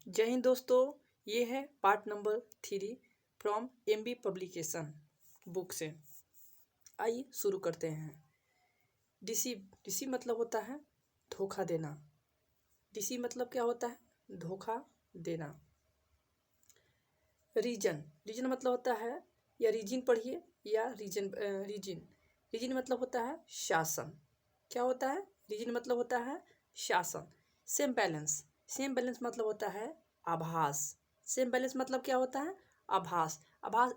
जय हिंद दोस्तों। ये है part number 3 from MB publication book से। आइए शुरू करते हैं। डिसीव मतलब होता है धोखा देना। डिसीव मतलब क्या होता है? धोखा देना। रीजन मतलब होता है, या रीजन पढ़िए या रीजन मतलब होता है शासन। क्या होता है? रीजन मतलब होता है शासन। सेम बैलेंस मतलब होता है आभास। सेम बैलेंस मतलब क्या होता है? आभास।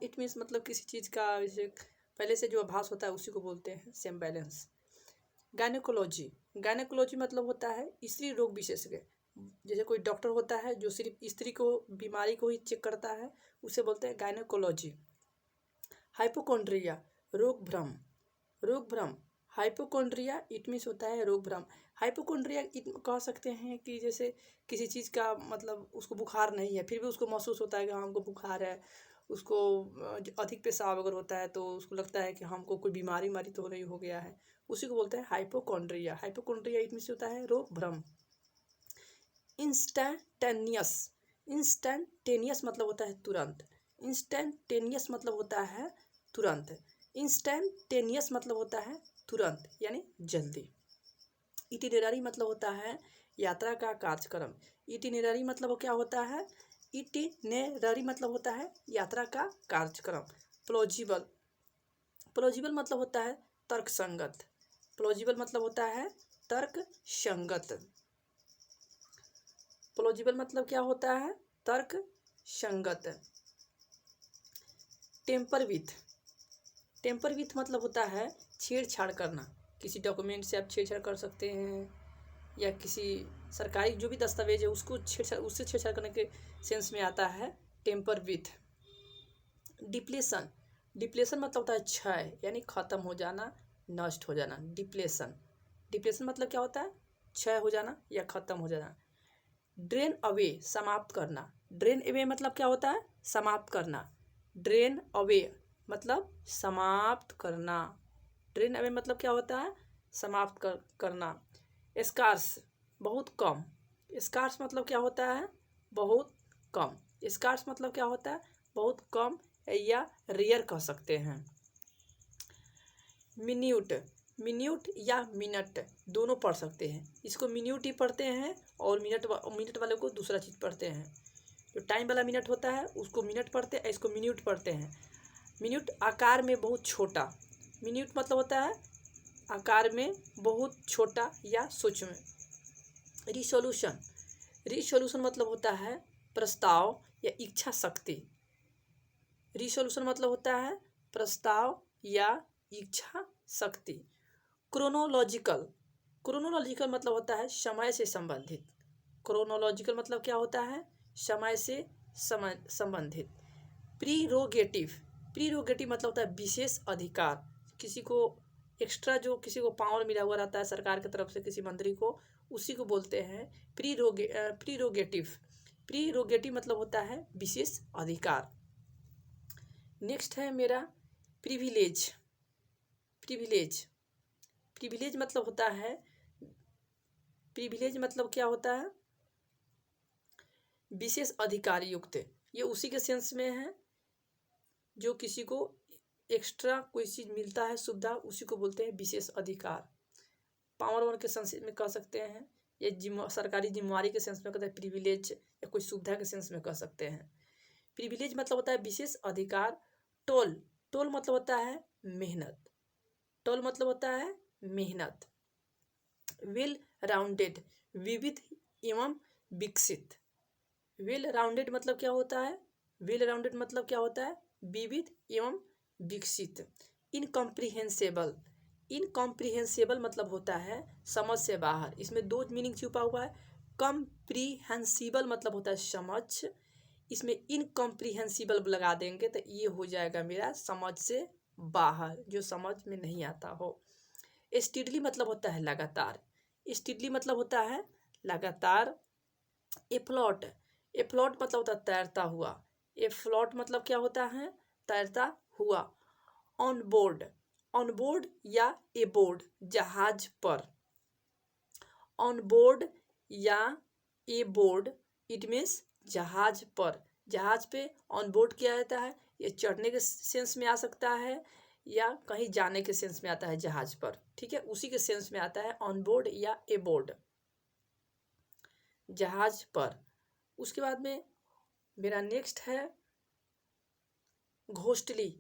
इट मीन्स मतलब किसी चीज़ का जैसे पहले से जो आभास होता है उसी को बोलते हैं सेम बैलेंस। गायनेकोलॉजी मतलब होता है स्त्री रोग विशेषज्ञ। जैसे कोई डॉक्टर होता है जो सिर्फ स्त्री को बीमारी को ही चेक करता है, उसे बोलते हैं गायनेकोलॉजी। हाइपोकॉन्ड्रिया रोग भ्रम। हाइपोकॉन्ड्रिया इट मीन्स होता है रोग भ्रम। हाइपोकॉन्ड्रिया कह सकते हैं कि जैसे किसी चीज़ का मतलब उसको बुखार नहीं है फिर भी उसको महसूस होता है कि हाँ हमको बुखार है। उसको अधिक पेशाब अगर होता है तो उसको लगता है कि हमको कोई बीमारी तो नहीं हो गया है, उसी को बोलते हैं हाइपोकॉन्ड्रिया। हाइपोकॉन्ड्रिया इट मीन्स होता है रोग भ्रम। इंस्टैंटेनियस मतलब होता है तुरंत। इंस्टैंटेनियस मतलब होता है तुरंत। इंस्टैंटेनियस मतलब होता है तुरंत यानी जल्दी। इटिनररी मतलब होता है यात्रा का कार्यक्रम। इटिनररी मतलब क्या होता है? इटिनररी मतलब होता है यात्रा का कार्यक्रम। प्लॉजिबल मतलब होता है तर्कसंगत। प्लॉजिबल मतलब होता है तर्कसंगत। प्लॉजिबल मतलब क्या होता है? तर्क संगत। टेम्पर विथ मतलब होता है छेड़छाड़ करना। किसी डॉक्यूमेंट से आप छेड़छाड़ कर सकते हैं, या किसी सरकारी जो भी दस्तावेज है उसको उससे छेड़छाड़ करने के सेंस में आता है टेम्पर विथ। डिप्लेशन मतलब होता है क्षय यानी खत्म हो जाना, नष्ट हो जाना। डिप्लेशन मतलब क्या होता है? क्षय हो जाना या खत्म हो जाना। ड्रेन अवे समाप्त करना। ड्रेन अवे मतलब क्या होता है? समाप्त करना। ड्रेन अवे मतलब समाप्त करना। ड्रेन अवे मतलब क्या होता है? समाप्त करना। स्कार्स बहुत कम। स्कार्स मतलब क्या होता है? बहुत कम। स्कार्स मतलब क्या होता है? बहुत कम या रेयर कह सकते हैं। मिन्यूट या मिनट दोनों पढ़ सकते हैं। इसको मिन्यूट ही पढ़ते हैं और मिनट वाले को दूसरा चीज़ पढ़ते हैं। जो टाइम वाला मिनट होता है उसको मिनट पढ़ते हैं, इसको मिन्यूट पढ़ते हैं। मिन्यूट आकार में बहुत छोटा। मिन्यूट मतलब होता है आकार में बहुत छोटा या सूक्ष्म। रिसोल्यूशन मतलब होता है प्रस्ताव या इच्छा शक्ति। रिसोल्यूशन मतलब होता है प्रस्ताव या इच्छा शक्ति। क्रोनोलॉजिकल मतलब होता है समय से संबंधित। क्रोनोलॉजिकल मतलब क्या होता है? समय से संबंधित। प्रीरोगेटिव मतलब होता है विशेष अधिकार। किसी को एक्स्ट्रा जो किसी को पावर मिला हुआ रहता है सरकार की तरफ से किसी मंत्री को, उसी को बोलते हैं प्रीरोगेटिव मतलब होता है विशेष अधिकार। नेक्स्ट है मेरा प्रिविलेज मतलब होता है, प्रिविलेज मतलब क्या होता है? विशेष अधिकार युक्त। ये उसी के सेंस में है जो किसी को एक्स्ट्रा कोई चीज़ मिलता है सुविधा, उसी को बोलते हैं विशेष अधिकार। पावर के सेंस में कह सकते हैं, या सरकारी जिम्मेवारी के सेंस में कहते हैं प्रिविलेज, या कोई सुविधा के सेंस में कह सकते हैं। प्रिविलेज मतलब होता है विशेष अधिकार। टोल मतलब होता है मेहनत। वेल राउंडेड विविध एवं विकसित। वेल राउंडेड मतलब क्या होता है? विविध एवं विकसित। इनकॉम्प्रिहेंसिबल मतलब होता है समझ से बाहर। इसमें दो मीनिंग छुपा हुआ है। कॉम्प्रिहेंसिबल मतलब होता है समझ, इसमें इनकॉम्प्रिहेंसिबल लगा देंगे तो ये हो जाएगा मेरा समझ से बाहर, जो समझ में नहीं आता हो। स्टीडली मतलब होता है लगातार। एफ्लॉट मतलब होता है तैरता हुआ। एफ्लॉट मतलब क्या होता है? तैरता हुआ। ऑन बोर्ड या एबोर्ड जहाज पर। ऑन बोर्ड या एबोर्ड इट मीन्स जहाज पर, जहाज पे ऑन बोर्ड किया जाता है। ये चढ़ने के सेंस में आ सकता है या कहीं जाने के सेंस में आता है जहाज पर, ठीक है, उसी के सेंस में आता है ऑन बोर्ड या ए बोर्ड, जहाज पर। उसके बाद में मेरा नेक्स्ट है घोस्टली।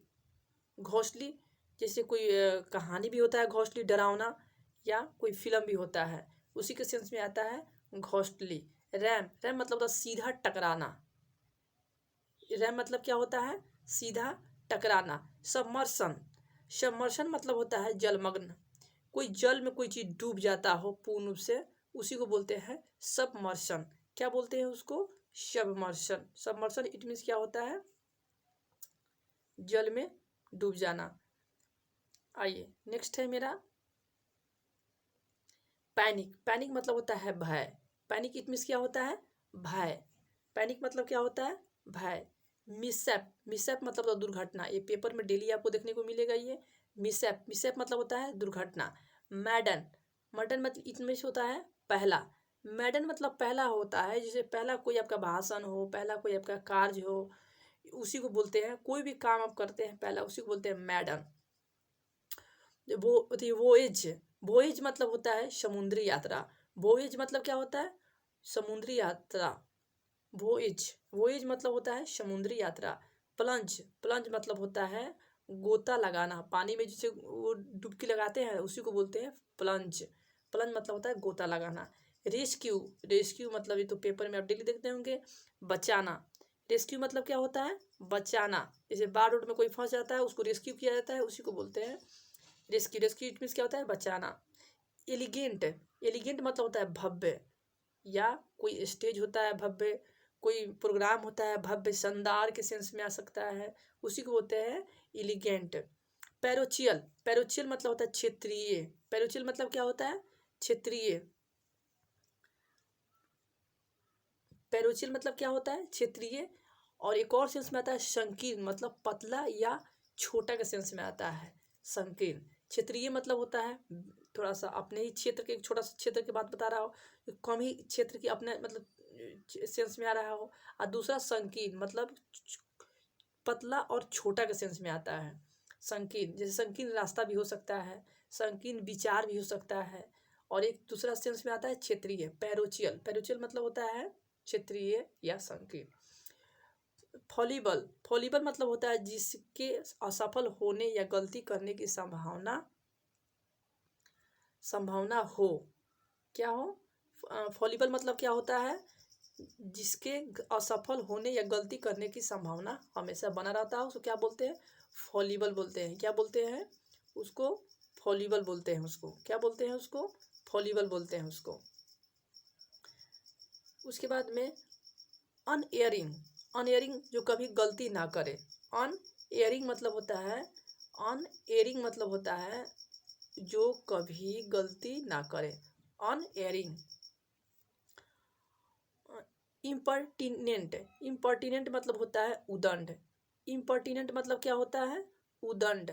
घोस्टली जैसे कोई कहानी भी होता है, घोस्टली डरावना, या कोई फिल्म भी होता है, उसी के सेंस में आता है घोस्टली। रैम, रैम मतलब होता है सीधा टकराना। रैम मतलब क्या होता है? सीधा टकराना। सबमर्शन, सबमर्शन मतलब होता है जलमग्न। कोई जल में कोई चीज डूब जाता हो पूर्ण रूप से, उसी को बोलते हैं सबमर्शन। क्या बोलते हैं उसको? सबमर्शन। सबमर्शन इट मीन्स क्या होता है? जल में डूब जाना। आइए नेक्स्ट है मेरा पैनिक। पैनिक मतलब होता है भय। पैनिक इट मीन्स क्या होता है? भय। पैनिक मतलब क्या होता है? भय। मिसएप, मिसएप मतलब होता है दुर्घटना। ये पेपर में डेली आपको देखने को मिलेगा ये मिसएप। मिसएप मतलब होता है दुर्घटना। मैडन, मैडन मतलब इनमें से होता है पहला। मैडन मतलब पहला होता है, जैसे पहला कोई आपका भाषण हो, पहला कोई आपका कार्य हो, उसी को बोलते हैं। कोई भी काम आप करते हैं पहला, उसी को बोलते हैं मैडन। वो वोएज, वोएज मतलब होता है समुद्री यात्रा। वोएज मतलब क्या होता है? समुद्री यात्रा। वोएज, वोएज मतलब होता है समुद्री यात्रा। प्लंज, प्लंज मतलब होता है गोता लगाना। पानी में जिसे वो डुबकी लगाते हैं उसी को बोलते हैं प्लंज। प्लंज मतलब होता है गोता लगाना। रेस्क्यू, रेस्क्यू मतलब ये तो पेपर में आप डेली देखते होंगे, बचाना। रेस्क्यू मतलब क्या होता है? बचाना। जैसे बाढ़ रोड में कोई फंस जाता है, उसको रेस्क्यू किया जाता है, उसी को बोलते हैं रेस्क्यू। रेस्क्यू इट मीन्स क्या होता है? बचाना। एलिगेंट, एलिगेंट मतलब होता है भव्य, या कोई स्टेज होता है भव्य, कोई प्रोग्राम होता है भव्य, शानदार के सेंस में आ सकता है, उसी को बोलते हैं एलिगेंट। पैरोचियल, पैरोचियल मतलब होता है क्षेत्रीय। पैरोचियल मतलब क्या होता है? क्षेत्रीय। पैरोचियल मतलब क्या होता है? क्षेत्रीय। और एक और सेंस में आता है संकीर्ण, मतलब पतला या छोटा के सेंस में आता है संकीर्ण। क्षेत्रीय मतलब होता है थोड़ा सा अपने ही क्षेत्र के, छोटा सा क्षेत्र की बात बता रहा हो, कम ही क्षेत्र की अपने मतलब सेंस में आ रहा हो। और दूसरा संकीर्ण मतलब पतला और छोटा के सेंस में आता है संकीर्ण। जैसे संकीर्ण रास्ता भी हो सकता है, संकीर्ण विचार भी हो सकता है। और एक दूसरा सेंस में आता है क्षेत्रीय, पैरोचियल। पैरोचियल मतलब होता है क्षेत्रीय या संकीर्ण। फॉलीबल, फॉलीबल मतलब होता है जिसके असफल होने या गलती करने की संभावना, संभावना हो। क्या हो? फॉलीबल मतलब क्या होता है? जिसके असफल होने या गलती करने की संभावना हमेशा बना रहता है, उसको क्या बोलते हैं? फॉलीबल बोलते हैं। क्या बोलते हैं उसको? फॉलीबल बोलते हैं उसको। क्या बोलते हैं उसको? फॉलीबल बोलते हैं उसको। उसके बाद में अनएयरिंग, अनएयरिंग जो कभी गलती ना करे। अनएयरिंग मतलब होता है, अनएयरिंग मतलब होता है जो कभी गलती ना करे, अनएयरिंग। इम्पर्टिनेंट, इम्पर्टिनेंट मतलब होता है उदंड। इम्पर्टिनेंट मतलब क्या होता है? उदंड।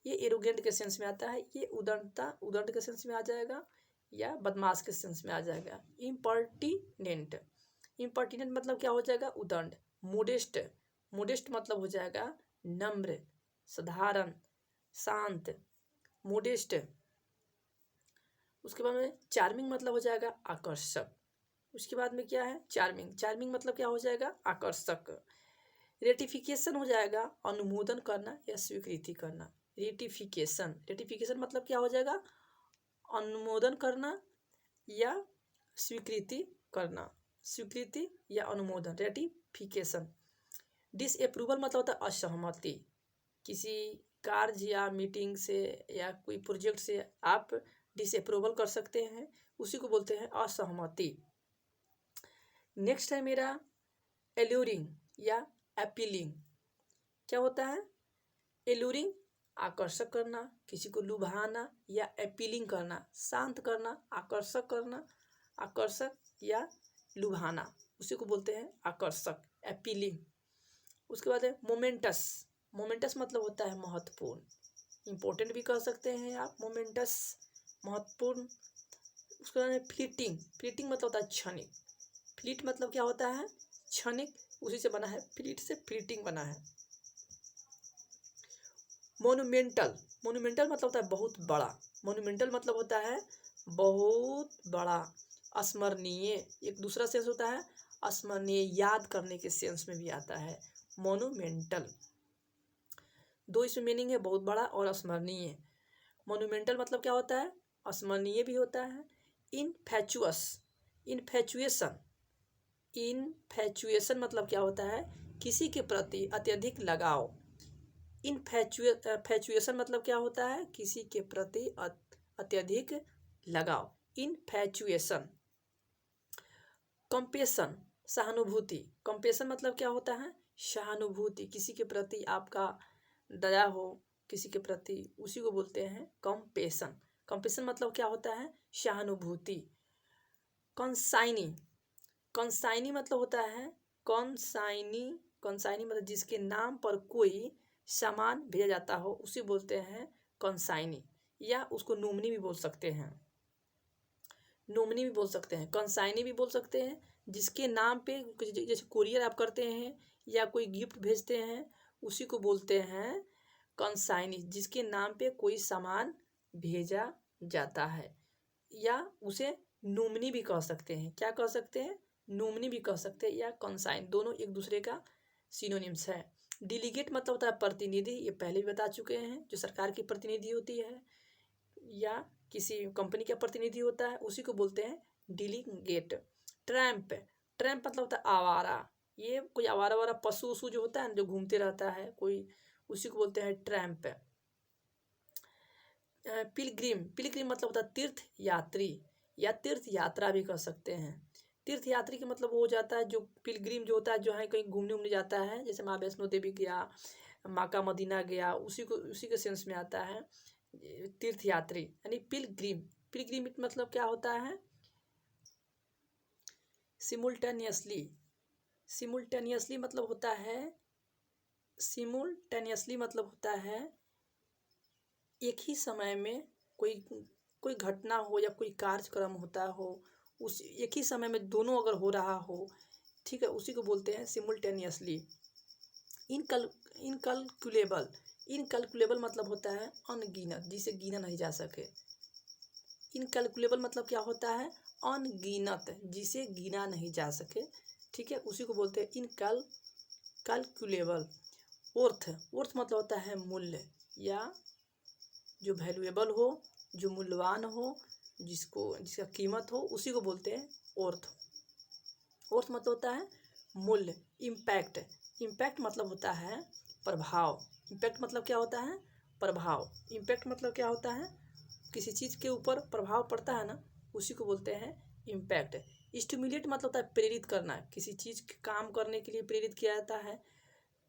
ये एरोगेंट के सेंस में आता है, ये उदंडता, उदंड के सेंस में आ जाएगा, या बदमाश के सेंस में आ जाएगा। इम्पर्टिनेंट, इम्पर्टिनेंट मतलब क्या हो जाएगा? उदंड। मोडेस्ट, मोडेस्ट मतलब हो जाएगा नम्र, साधारण, शांत, मोडेस्ट। उसके बाद में चार्मिंग मतलब हो जाएगा आकर्षक। उसके बाद में क्या है? चार्मिंग, चार्मिंग मतलब क्या हो जाएगा? आकर्षक। रेटिफिकेशन हो जाएगा अनुमोदन करना या स्वीकृति करना। रेटिफिकेशन, रेटिफिकेशन मतलब क्या हो जाएगा? अनुमोदन करना या स्वीकृति करना, स्वीकृति या अनुमोदन, रेटिफिकेशन। डिसअप्रूवल मतलब होता है असहमति। किसी कार्य या मीटिंग से या कोई प्रोजेक्ट से आप डिसअप्रूवल कर सकते हैं, उसी को बोलते हैं असहमति। नेक्स्ट है मेरा एल्यूरिंग या अपीलिंग। क्या होता है? एल्यूरिंग आकर्षक करना, किसी को लुभाना, या अपीलिंग करना शांत करना, आकर्षक करना, आकर्षक या लुभाना, उसी को बोलते हैं आकर्षक, अपीलिंग। उसके बाद है मोमेंटस। मोमेंटस मतलब होता है महत्वपूर्ण, इंपॉर्टेंट भी कह सकते हैं आप, मोमेंटस महत्वपूर्ण। उसके बाद है फ्लीटिंग, फ्लीटिंग मतलब होता है क्षणिक। फ्लीट मतलब क्या होता है? क्षणिक उसी से बना है, फ्लीट से फ्लीटिंग बना है। मोन्यूमेंटल, मोन्यूमेंटल मतलब होता है बहुत बड़ा, मोन्यूमेंटल मतलब होता है बहुत बड़ा। स्मरणीय एक दूसरा सेंस होता है, स्मरणीय याद करने के सेंस में भी आता है मोन्यूमेंटल। दो इसमें मीनिंग है, बहुत बड़ा और स्मरणीय। मोन्यूमेंटल मतलब क्या होता है, स्मरणीय भी होता है। इनफैचुअस, इनफैचुएशन, इनफैचुएशन मतलब क्या होता है, किसी के प्रति अत्यधिक लगाव। इनफैचुएशन मतलब क्या होता है, किसी के प्रति अत्यधिक लगाव, इनफैचुएशन। कंपेशन, सहानुभूति, कंपेशन मतलब क्या होता है, सहानुभूति, किसी के प्रति आपका दया हो किसी के प्रति, उसी को बोलते हैं कंपेशन। कंपेशन मतलब क्या होता है, सहानुभूति। कंसाइनी, कंसाइनी मतलब होता है कंसाइनी, कंसाइनी मतलब जिसके नाम पर कोई सामान भेजा जाता हो उसे बोलते हैं कंसाइनी, या उसको नोमनी भी बोल सकते हैं, नोमनी भी बोल सकते हैं, कंसाइनी भी बोल सकते हैं। जिसके नाम पे जैसे कुरियर आप करते हैं या कोई गिफ्ट भेजते हैं उसी को बोलते हैं कंसाइनी, जिसके नाम पे कोई सामान भेजा जाता है। या उसे नोमनी भी कह सकते हैं, क्या कह सकते हैं, नोमनी भी कह सकते हैं, या कंसाइन, दोनों एक दूसरे का सिनोनिम्स है। डेलीगेट मतलब होता है प्रतिनिधि, ये पहले भी बता चुके हैं, जो सरकार की प्रतिनिधि होती है या किसी कंपनी का प्रतिनिधि होता है उसी को बोलते हैं डेलीगेट। ट्रैम्प, ट्रैम्प मतलब होता है आवारा, ये कोई आवारा वारा पशु वशु जो होता है ना, जो घूमते रहता है कोई, उसी को बोलते हैं ट्रैम्प। पिलग्रिम, पिलग्रिम मतलब होता है तीर्थ यात्री या तीर्थ यात्रा भी कह सकते हैं। तीर्थ यात्री का मतलब वो हो जाता है जो पिलग्रिम जो होता है, जो है कहीं घूमने उमने जाता है, जैसे माँ वैष्णो देवी गया, माका मदीना गया, उसी के सेंस में आता है तीर्थ यात्री, यानी पिलग्रिम। पिलग्रिम मतलब क्या होता है, सिमुल्टेनियसली, सिमुल्टेनियसली मतलब होता है, सिमुल्टेनियसली मतलब होता है एक ही समय में कोई कोई घटना हो या कोई कार्यक्रम होता हो, उस एक ही समय में दोनों अगर हो रहा हो, ठीक है, उसी को बोलते हैं सिमुल्टेनियसली। इनकैलकुलेबल, इनकैलकुलेबल मतलब होता है अनगिनत, जिसे गिना नहीं जा सके। इनकैलकुलेबल मतलब क्या होता है, अनगिनत, जिसे गिना नहीं जा सके, ठीक है, उसी को बोलते हैं इनकैलकुलेबल। वर्थ, वर्थ मतलब होता है मूल्य, या जो वैल्यूएबल हो, जो मूल्यवान हो, जिसका कीमत हो, उसी को बोलते हैं वर्थ। वर्थ मतलब होता है मूल्य। इम्पैक्ट, इम्पैक्ट मतलब होता है प्रभाव। इम्पैक्ट मतलब क्या होता है, प्रभाव। इम्पैक्ट मतलब क्या होता है, किसी चीज़ के ऊपर प्रभाव पड़ता है ना, उसी को बोलते हैं इम्पैक्ट। स्टिमुलेट मतलब होता है प्रेरित करना, किसी चीज़ के काम करने के लिए प्रेरित किया जाता है,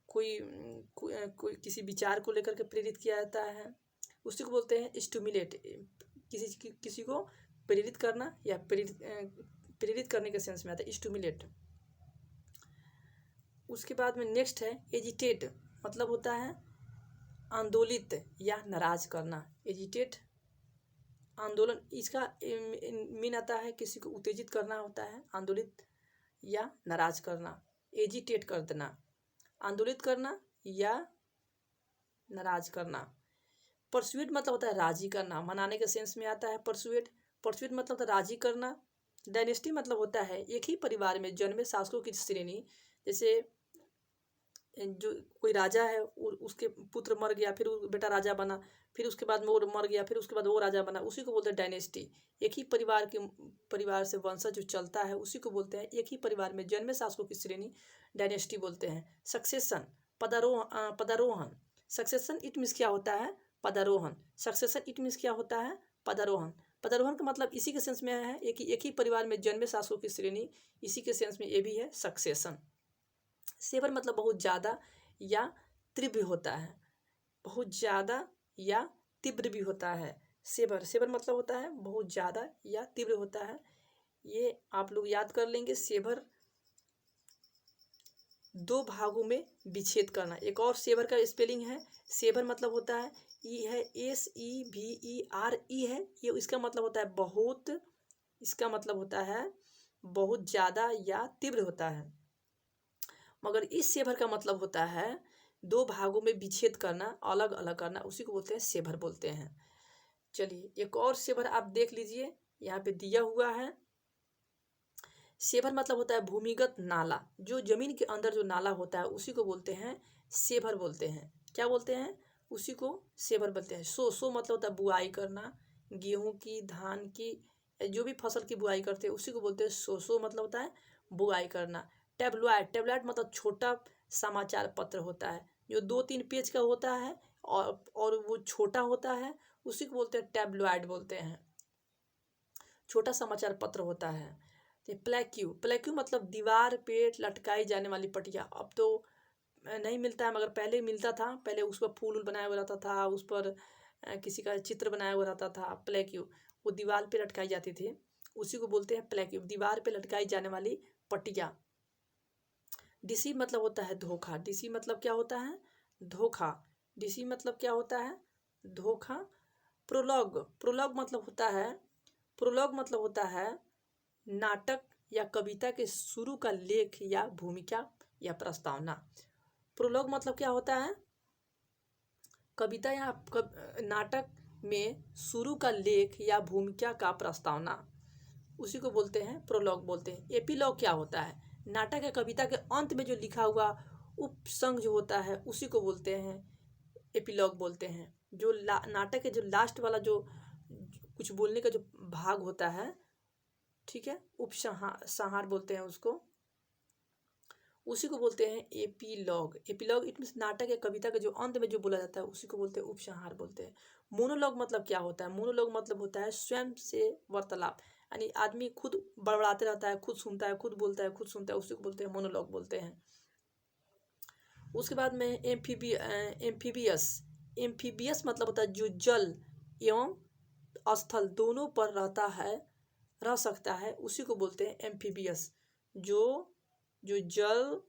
कोई किसी विचार को लेकर के प्रेरित किया जाता है, उसी को बोलते हैं स्टिमुलेट। किसी को प्रेरित करना या प्रेरित करने के सेंस में आता है स्टिमुलेट। उसके बाद में नेक्स्ट है एजिटेट, मतलब होता है आंदोलित या नाराज करना। एजिटेट आंदोलन, इसका मीन आता है किसी को उत्तेजित करना होता है, आंदोलित या नाराज करना, एजिटेट कर देना, आंदोलित करना या नाराज करना। परसुएट मतलब होता है राजी करना, मनाने के सेंस में आता है परसुएट। परसुएट मतलब होता है राजी करना। डायनेस्टी मतलब होता है एक ही परिवार में जन्मे शासकों की श्रेणी, जैसे जो कोई राजा है उसके पुत्र मर गया, फिर वो बेटा राजा बना, फिर उसके बाद में वो मर गया, फिर उसके बाद वो राजा बना, उसी को बोलते हैं डायनेस्टी। एक ही परिवार से वंशज जो चलता है उसी को बोलते हैं, एक ही परिवार में जन्मे शासकों की श्रेणी डायनेस्टी बोलते हैं। सक्सेशन, पदारोहण, सक्सेशन इट मीन्स क्या होता है, पदारोहण। सक्सेशन इट मीन्स क्या होता है, पदारोहण। पदारोहण का मतलब इसी के सेंस में है, एक ही परिवार में जन्मे शासकों की श्रेणी, इसी के सेंस में ये भी है सक्सेशन। सेवर मतलब बहुत ज़्यादा या तीव्र होता है, बहुत ज़्यादा या तीव्र भी होता है। सेवर, सेवर मतलब होता है बहुत ज़्यादा या तीव्र होता है, ये आप लोग याद कर लेंगे। सेवर दो भागों में विच्छेद करना। एक और सेवर का स्पेलिंग है, सेवर मतलब होता है ई है SEVERE है, ये इसका मतलब होता है बहुत, इसका मतलब होता है बहुत ज़्यादा या तीव्र होता है। मगर इस सेभर का मतलब होता है दो भागों में विच्छेद करना, अलग अलग करना, उसी को बोलते हैं सेभर बोलते हैं। चलिए एक और सेभर आप देख लीजिए, यहाँ पे दिया हुआ है। सेभर मतलब होता है भूमिगत नाला, जो जमीन के अंदर जो नाला होता है उसी को बोलते हैं सेभर बोलते हैं। क्या बोलते हैं? उसी को सेभर बोलते हैं। सो मतलब होता है बुआई करना, गेहूं की, धान की, जो भी फसल की बुआई करते हैं उसी को बोलते हैं सो मतलब होता है बुआई करना। टेबलॉइड मतलब छोटा समाचार पत्र होता है, जो 2-3 पेज का होता है और वो छोटा होता है, उसी को बोलते हैं टेबलॉइड बोलते हैं, छोटा समाचार पत्र होता है। प्लेक्यू मतलब दीवार पे लटकाई जाने वाली पटिया। अब तो नहीं मिलता है, मगर पहले मिलता था। पहले उस पर फूल बनाया हुआ रहता था, उस पर किसी का चित्र बनाया हुआ रहता था। प्लेक्यू वो दीवार पे लटकाई जाती थी, उसी को बोलते हैं प्लेक्यू, दीवार पे लटकाई जाने वाली पटिया। डिसी मतलब होता है धोखा। डिसी मतलब क्या होता है? धोखा। डिसी मतलब क्या होता है? धोखा। प्रोलॉग मतलब होता है नाटक या कविता के शुरू का लेख या भूमिका या प्रस्तावना। प्रोलॉग मतलब क्या होता है? कविता या नाटक में शुरू का लेख या भूमिका का प्रस्तावना, उसी को बोलते हैं प्रोलॉग बोलते हैं। एपिलॉग क्या होता है? नाटक या कविता के अंत में जो लिखा हुआ उपसंग जो होता है उसी को बोलते हैं एपिलॉग बोलते हैं। जो नाटक के जो लास्ट वाला जो कुछ बोलने का जो भाग होता है, ठीक है, उपसंहार बोलते हैं उसको, उसी को बोलते हैं एपिलॉग। एपिलॉग इट मीन्स नाटक या कविता के जो अंत में जो बोला जाता है उसी को बोलते हैं उपसंहार बोलते हैं। मोनोलॉग मतलब क्या होता है? मोनोलॉग मतलब होता है स्वयं से वार्तालाप, यानी आदमी खुद बड़बड़ाते रहता है, खुद सुनता है, खुद बोलता है, खुद सुनता है, उसी को बोलते हैं मोनोलॉग बोलते हैं। उसके बाद में एम्फीबियस मतलब होता है जो जल एवं स्थल दोनों पर रह सकता है, उसी को बोलते हैं एम्फीबियस। जो जल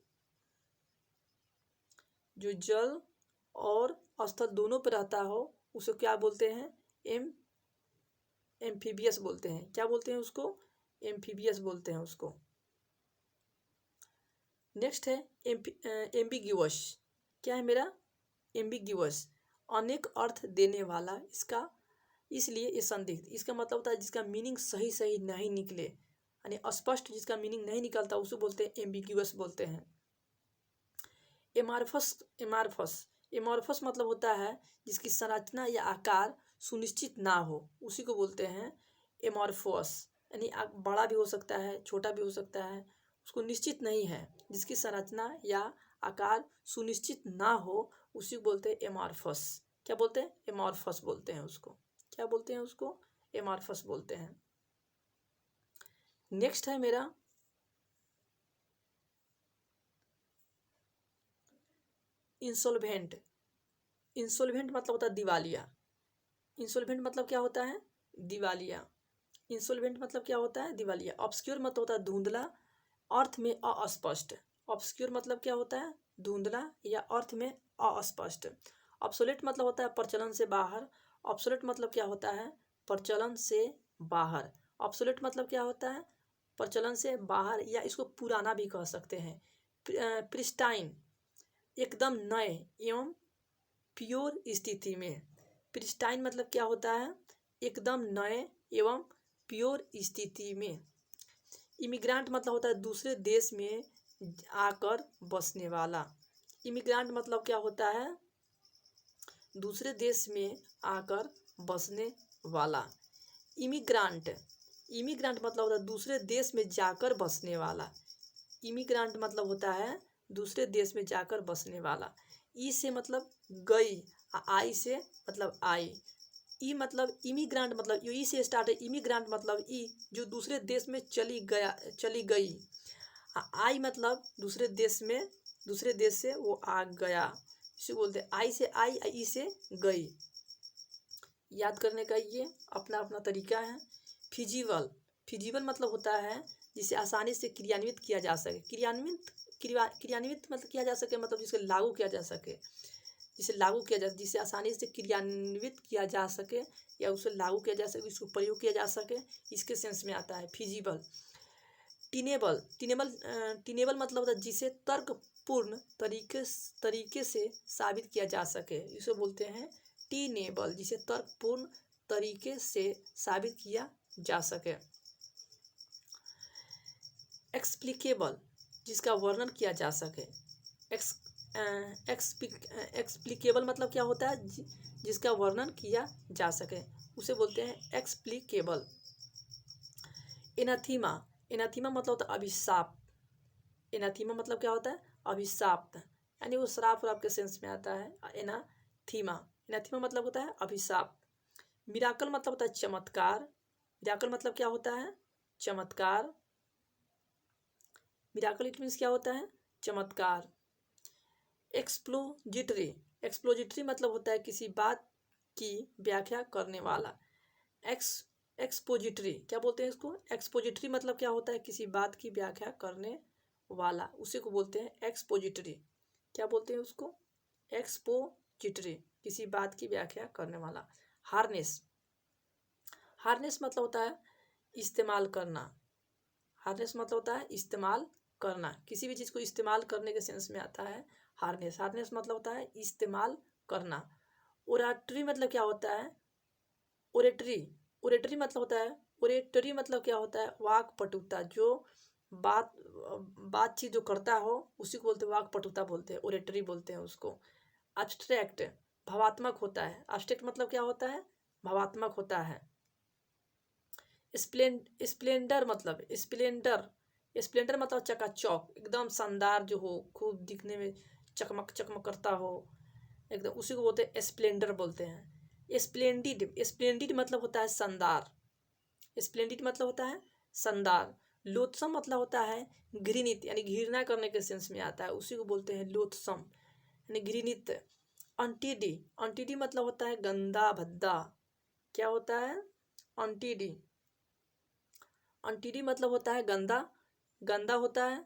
और स्थल दोनों पर रहता हो उसे क्या बोलते हैं? एम्फीबियस बोलते हैं। क्या बोलते हैं उसको? एम्फीबियस बोलते हैं उसको। नेक्स्ट है एम्बिग्यूअस। क्या है मेरा? एम्बिग्यूअस, अनेक अर्थ देने वाला, इसका इसलिए ये संदिग्ध। इसका मतलब होता है जिसका मीनिंग सही नहीं निकले, यानी अस्पष्ट जिसका मीनिंग नहीं निकलता उसे बोलते हैं एम्बिग्यूअस बोलते हैं। एमॉर्फस मतलब होता है जिसकी संरचना या आकार सुनिश्चित ना हो, उसी को बोलते हैं एमॉर्फस, यानी बड़ा भी हो सकता है, छोटा भी हो सकता है, उसको निश्चित नहीं है, जिसकी संरचना या आकार सुनिश्चित ना हो उसी को बोलते हैं एमॉर्फस। क्या बोलते हैं? एमॉर्फस बोलते हैं उसको। क्या बोलते हैं उसको? एमॉर्फस बोलते हैं। नेक्स्ट है मेरा इंसॉल्वेंट। इंसॉल्वेंट मतलब होता है दिवालिया। इंसॉल्वेंट मतलब क्या होता है? दिवालिया। इंसॉल्वेंट मतलब क्या होता है? दिवालिया। ऑब्सक्योर मतलब होता है धुंधला, अर्थ में अस्पष्ट। ऑब्सक्योर मतलब क्या होता है? धुंधला या अर्थ में अस्पष्ट। ऑब्सोलेट मतलब होता है प्रचलन से बाहर। ऑब्सोलेट मतलब क्या होता है? प्रचलन से बाहर। ऑब्सोलेट मतलब क्या होता है? प्रचलन से बाहर, या इसको पुराना भी कह सकते हैं। प्रिस्टाइन, एकदम नए एवं प्योर स्थिति में। प्रिस्टाइन मतलब क्या होता है? एकदम नए एवं प्योर स्थिति में। इमिग्रांट मतलब होता है दूसरे देश में आकर बसने वाला। इमिग्रांट मतलब क्या होता है? दूसरे देश में आकर बसने वाला। इमिग्रांट मतलब होता है दूसरे देश में जाकर बसने वाला। इमिग्रांट मतलब होता है दूसरे देश में जाकर बसने वाला। ई से मतलब गई, आई से मतलब आई। ई मतलब इमिग्रांट मतलब ई से स्टार्ट है। इमिग्रांट मतलब ई जो दूसरे देश में चली गई। आई मतलब दूसरे देश से वो आ गया, इसे बोलते हैं। आई से आई, ई से गई। याद करने का ये अपना अपना तरीका है। फिजिबल मतलब होता है जिसे आसानी से क्रियान्वित किया जा सके। क्रियान्वित मतलब किया जा सके मतलब जिसे लागू किया जा सके, जिसे आसानी से क्रियान्वित किया जा सके या उसे लागू किया जा सके, इसको प्रयोग किया जा सके, इसके सेंस में आता है फिजिबल। टीनेबल मतलब होता है जिसे तर्कपूर्ण तरीके से साबित किया जा सके, इसे बोलते हैं टीनेबल, जिसे तर्कपूर्ण तरीके से साबित किया जा सके। एक्सप्लिकेबल, जिसका वर्णन किया जा सके। एक्सप्लिकेबल मतलब क्या होता है, जिसका वर्णन किया जा सके, उसे बोलते हैं एक्सप्लिकेबल। एनाथीमा, एनाथीमा मतलब होता है अभिशाप। एनाथीमा मतलब क्या होता है, अभिशाप, यानी वो श्राप के सेंस में आता है एनाथीमा। एनाथीमा मतलब होता है अभिशाप। मिराकल मतलब होता है चमत्कार। मिराकल मतलब क्या होता है, चमत्कार। मिराकल इट मीन्स क्या होता है, चमत्कार। एक्सप्लोजिटरी, एक्सप्लोजिटरी मतलब होता है किसी बात की व्याख्या करने वाला। एक्सपोजिटरी क्या बोलते हैं इसको, एक्सपोजिटरी मतलब क्या होता है, किसी बात की व्याख्या करने वाला, उसी को बोलते हैं एक्सपोजिटरी। क्या बोलते हैं उसको, एक्सपोजिटरी, किसी बात की व्याख्या करने वाला। हार्नेस, हार्नेस मतलब होता है इस्तेमाल करना। हार्नेस मतलब होता है इस्तेमाल करना, किसी भी चीज़ को इस्तेमाल करने के सेंस में आता है हार्नेस। हार्नेस मतलब होता है इस्तेमाल करना। ओराटरी मतलब क्या होता है, ओरेटरी, ओरेटरी मतलब होता है, ओरेटरी मतलब क्या होता है, वाक्पटुता, जो बातचीत जो करता हो उसी को बोलते हैं वाक्पटुता बोलते हैं, ओरेटरी बोलते हैं उसको। एब्स्ट्रैक्ट, भावात्मक होता है। एब्स्ट्रैक्ट मतलब क्या होता है, भावात्मक होता है। स्प्लेंडर मतलब स्प्लेंडर मतलब चकाचौक, एकदम शानदार जो हो, खूब दिखने में चकमक चकमक करता हो एकदम, उसी को बोलते हैं स्प्लेंडर बोलते हैं। स्प्लेंडिड, स्प्लेंडिड मतलब होता है शानदार। स्प्लेंडिड मतलब होता है शानदार। लोथसम मतलब होता है घृणित, यानी घृणा करने के सेंस में आता है, उसी को बोलते हैं लोथसम, यानी घृणित। अंटीडी, अंटीडी मतलब होता है गंदा भद्दा। क्या होता है, अंटीडी, अंटीडी मतलब होता है गंदा, गंदा होता है।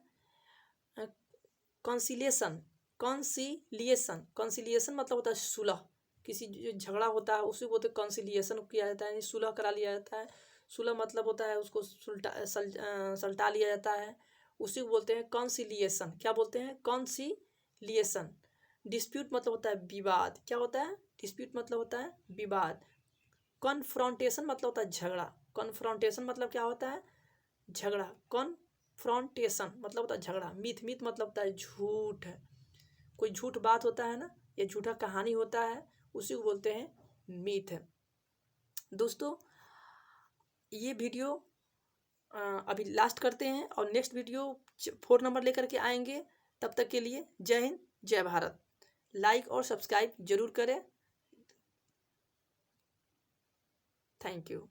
कॉन्सिलिएशन, कॉन्सिलिएशन, कॉन्सिलिएशन मतलब होता है सुलह, किसी जो झगड़ा होता है उसी को बोलते हैं कॉन्सिलिएशन किया जाता है, यानी सुलह करा लिया जाता है। सुलह मतलब होता है उसको सलटा लिया जाता है, उसी को बोलते हैं कॉन्सिलिएशन। क्या बोलते हैं, कॉन्सिलिएशन। डिस्प्यूट मतलब होता है विवाद। क्या होता है, डिस्प्यूट मतलब होता है विवाद। कॉन्फ्रॉन्टेशन मतलब होता है झगड़ा। कॉन्फ्रॉन्टेशन मतलब क्या होता है, झगड़ा। कॉन्फ्रॉन्टेशन मतलब होता है झगड़ा। मिथ, मिथ मतलब होता है झूठ, कोई झूठ बात होता है ना, या झूठा कहानी होता है, उसी को बोलते हैं मिथ। दोस्तों ये वीडियो अभी लास्ट करते हैं और नेक्स्ट वीडियो 4 नंबर लेकर के आएंगे। तब तक के लिए जय हिंद, जय भारत। लाइक और सब्सक्राइब जरूर करें। Thank you.